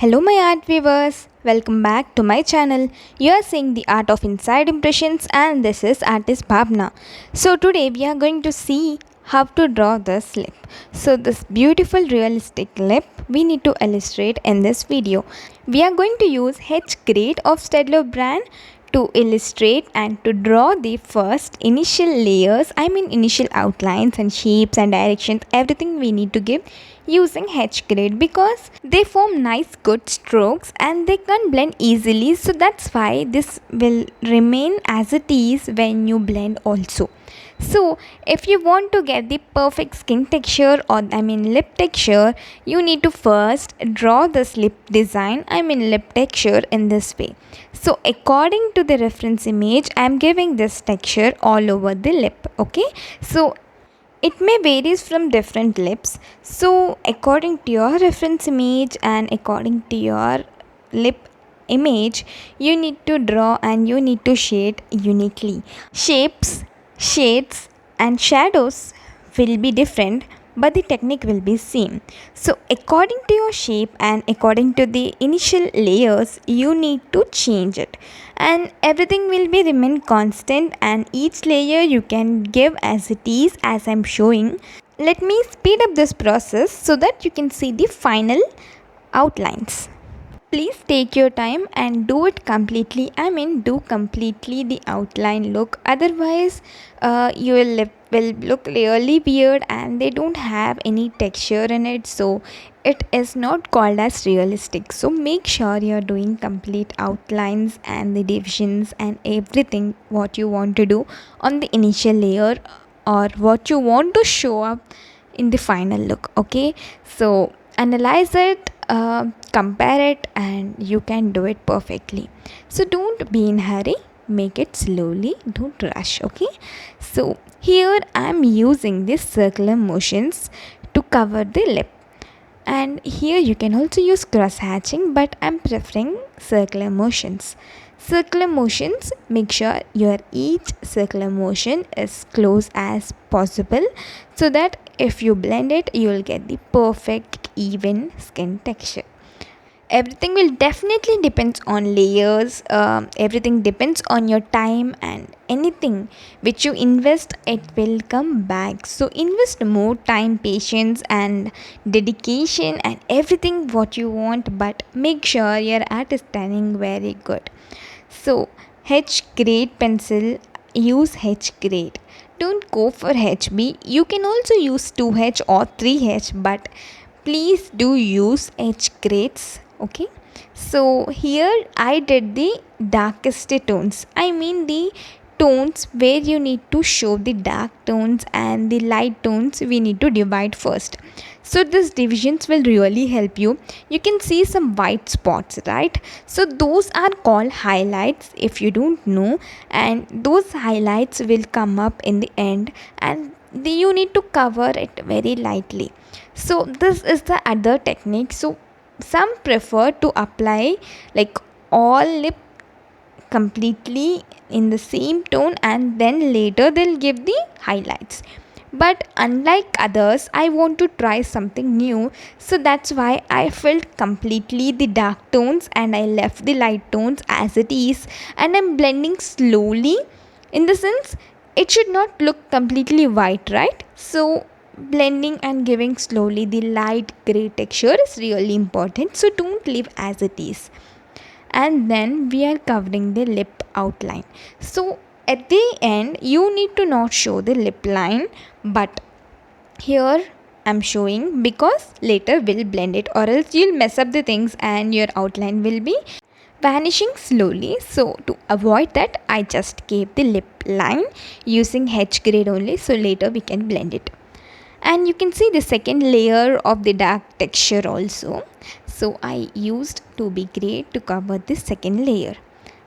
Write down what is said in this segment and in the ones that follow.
Hello my art viewers, welcome back to my channel. You are seeing the art of inside impressions and this is artist Bhavna. So today we are going to see how to draw this lip. So this beautiful realistic lip we need to illustrate in this video. We are going to use H grade of Staedtler brand to illustrate and to draw the first initial layers, initial outlines and shapes and directions, everything we need to give using H grade because they form nice good strokes and they can blend easily, so that's why this will remain as it is when you blend also. So if you want to get the perfect skin texture or lip texture, you need to first draw this lip design, lip texture in this way. So according to the reference image, I am giving this texture all over the lip. Okay, so it may varies from different lips. So according to your reference image and according to your lip image, you need to draw and you need to shade uniquely. Shapes, shades and shadows will be different, but the technique will be same. So according to your shape and according to the initial layers, you need to change it and everything will be remain constant, and each layer you can give as it is as I'm showing. Let me speed up this process so that you can see the final outlines. Please take your time and do it completely. Do completely the outline look. Otherwise, your lip will look really weird and they don't have any texture in it. So it is not called as realistic. So make sure you're doing complete outlines and the divisions and everything what you want to do on the initial layer or what you want to show up in the final look. Okay, so analyze it, compare it, and you can do it perfectly. So don't be in hurry, make it slowly, don't rush. Okay, so here I'm using these circular motions to cover the lip, and here you can also use cross hatching, but I'm preferring circular motions. Circular motions, make sure your each circular motion is close as possible so that if you blend it you will get the perfect even skin texture. Everything will definitely depends on layers. Everything depends on your time, and anything which you invest it will come back. So invest more time, patience and dedication and everything what you want, but make sure your art is turning very good. So H grade pencil, use H grade, don't go for HB. You can also use 2H or 3H, but please do use H grades. Okay, so here I did the darkest tones, the tones where you need to show the dark tones and the light tones we need to divide first. So these divisions will really help you. You can see some white spots, right? So those are called highlights if you don't know, and those highlights will come up in the end, and you need to cover it very lightly. So this is the other technique. So some prefer to apply like all lip completely in the same tone and then later they'll give the highlights, but unlike others I want to try something new, so that's why I filled completely the dark tones and I left the light tones as it is, and I'm blending slowly. In the sense, it should not look completely white, right? So blending and giving slowly the light gray texture is really important, so don't leave as it is. And then we are covering the lip outline. So at the end you need to not show the lip line, but here I'm showing because later we'll blend it, or else you'll mess up the things and your outline will be vanishing slowly. So to avoid that, I just gave the lip line using H grade only, so later we can blend it. And you can see the second layer of the dark texture also. So I used 2B grade to cover the second layer.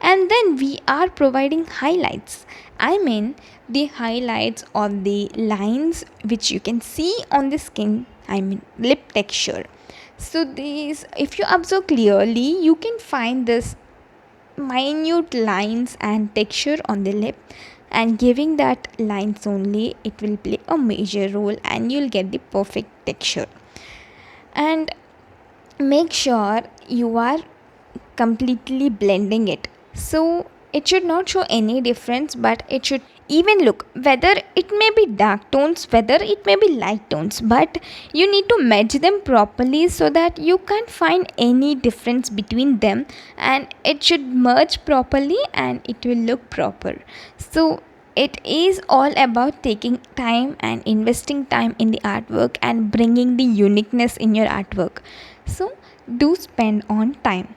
And then we are providing highlights. The highlights of the lines which you can see on the skin, lip texture. So these, if you observe clearly, you can find this minute lines and texture on the lip, and giving that lines only it will play a major role and you'll get the perfect texture. And make sure you are completely blending it. So it should not show any difference, but it should even look whether it may be dark tones, whether it may be light tones, but you need to match them properly so that you can't find any difference between them, and it should merge properly and it will look proper. So it is all about taking time and investing time in the artwork and bringing the uniqueness in your artwork. So do spend on time.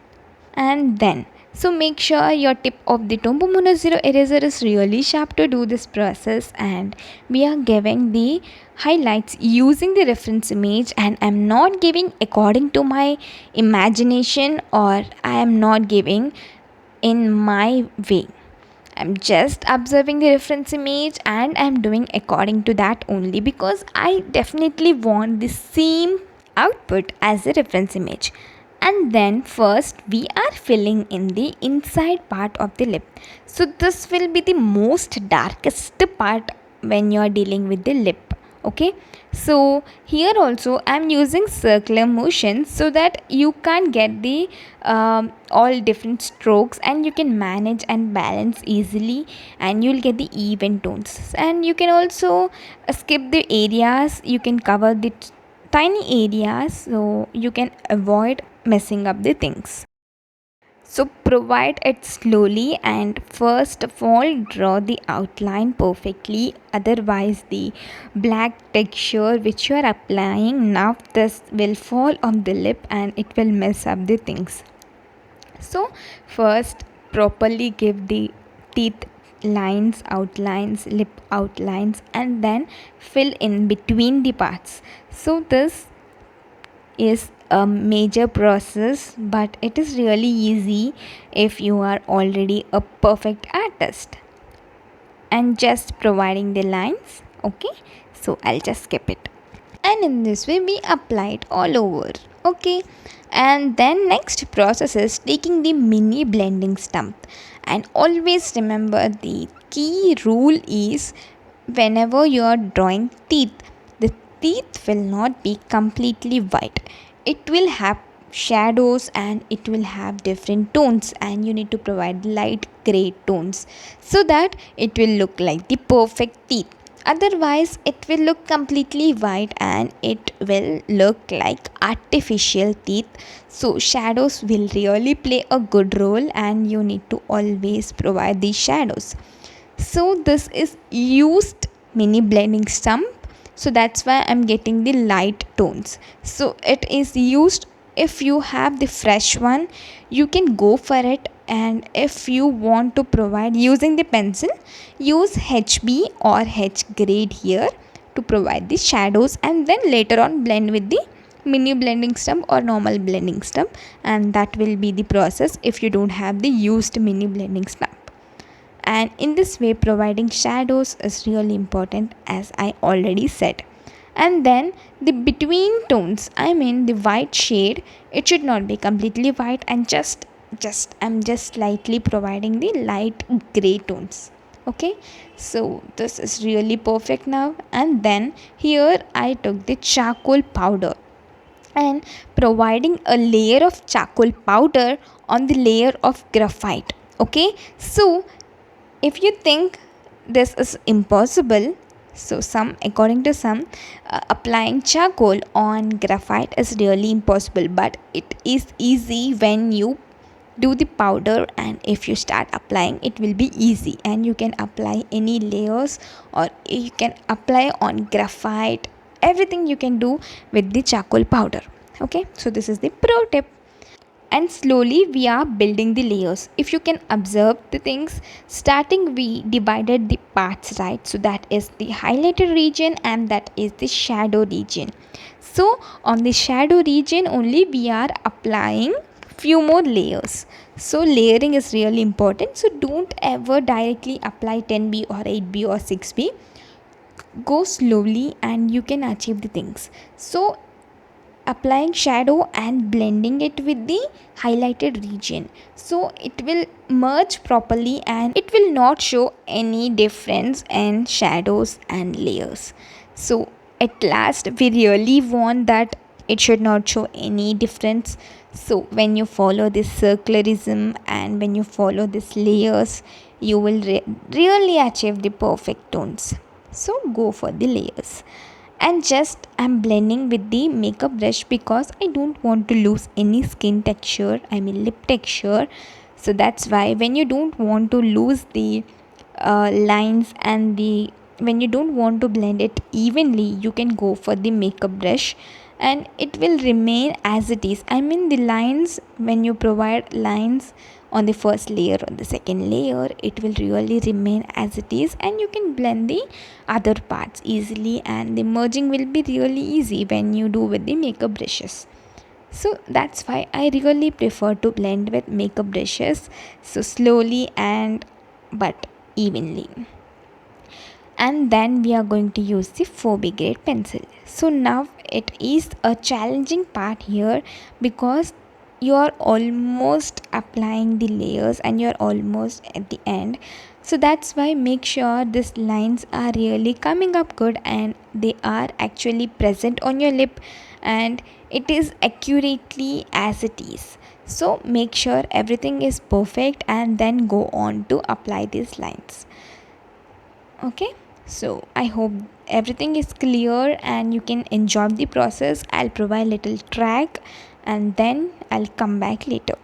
And then, so make sure your tip of the Tombow Mono Zero eraser is really sharp to do this process, and we are giving the highlights using the reference image, and I'm not giving according to my imagination, or I am not giving in my way. I'm just observing the reference image and I'm doing according to that only, because I definitely want the same output as the reference image. And then first we are filling in the inside part of the lip. So this will be the most darkest part when you are dealing with the lip. Okay, so here also I'm using circular motion so that you can get the all different strokes, and you can manage and balance easily, and you'll get the even tones. And you can also skip the areas, you can cover the tiny areas so you can avoid messing up the things. So provide it slowly, and first of all draw the outline perfectly, otherwise the black texture which you are applying now, this will fall on the lip and it will mess up the things. So first properly give the teeth lines, outlines, lip outlines, and then fill in between the parts. So this is a major process, but it is really easy if you are already a perfect artist and just providing the lines. Okay, so I'll just skip it, and in this way we apply it all over. Okay, and then next process is taking the mini blending stump. And always remember, the key rule is, whenever you are drawing teeth, the teeth will not be completely white, it will have shadows and it will have different tones, and you need to provide light gray tones so that it will look like the perfect teeth. Otherwise it will look completely white and it will look like artificial teeth. So shadows will really play a good role, and you need to always provide these shadows. So this is used mini blending stump, so that's why I'm getting the light tones. So it is used. If you have the fresh one, you can go for it, and if you want to provide using the pencil, use HB or H grade here to provide the shadows, and then later on blend with the mini blending stump or normal blending stump, and that will be the process if you don't have the used mini blending stump. And in this way providing shadows is really important, as I already said. And then the between tones, I mean the white shade, it should not be completely white, and I'm just slightly providing the light gray tones. Okay, so this is really perfect now. And then here I took the charcoal powder and providing a layer of charcoal powder on the layer of graphite. Okay, so if you think this is impossible, so some according to some, applying charcoal on graphite is really impossible, but it is easy when you do the powder, and if you start applying it will be easy, and you can apply any layers, or you can apply on graphite, everything you can do with the charcoal powder. Okay, so this is the pro tip. And slowly we are building the layers. If you can observe the things, starting we divided the parts, right? So that is the highlighted region and that is the shadow region. So on the shadow region only we are applying few more layers. So layering is really important, so don't ever directly apply 10B or 8B or 6B. Go slowly and you can achieve the things. So applying shadow and blending it with the highlighted region, so it will merge properly and it will not show any difference in shadows and layers. So at last we really want that it should not show any difference. So when you follow this circularism and when you follow these layers, you will really achieve the perfect tones. So go for the layers. And just I'm blending with the makeup brush because I don't want to lose any skin texture, I mean lip texture. So that's why when you don't want to lose the lines and the when you don't want to blend it evenly, you can go for the makeup brush and it will remain as it is. I mean the lines, when you provide lines on the first layer or the second layer, it will really remain as it is and you can blend the other parts easily, and the merging will be really easy when you do with the makeup brushes. So that's why I really prefer to blend with makeup brushes, so slowly and but evenly. And then we are going to use the 4B grade pencil. So now it is a challenging part here because you are almost applying the layers and you are almost at the end. So that's why make sure these lines are really coming up good and they are actually present on your lip and it is accurately as it is. So make sure everything is perfect and then go on to apply these lines. Okay, so I hope everything is clear and you can enjoy the process. I'll provide little track and then I'll come back later.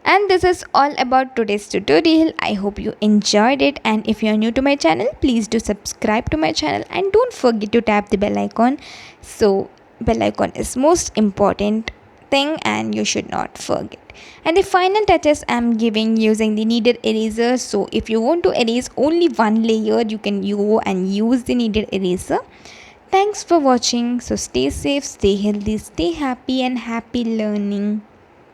And this is all about today's tutorial. I hope you enjoyed it, and if you are new to my channel, please do subscribe to my channel and don't forget to tap the bell icon. So bell icon is most important thing and you should not forget. And the final touches I'm giving using the kneaded eraser. So if you want to erase only one layer, you can go and use the kneaded eraser. Thanks for watching. So stay safe, stay healthy, stay happy and happy learning.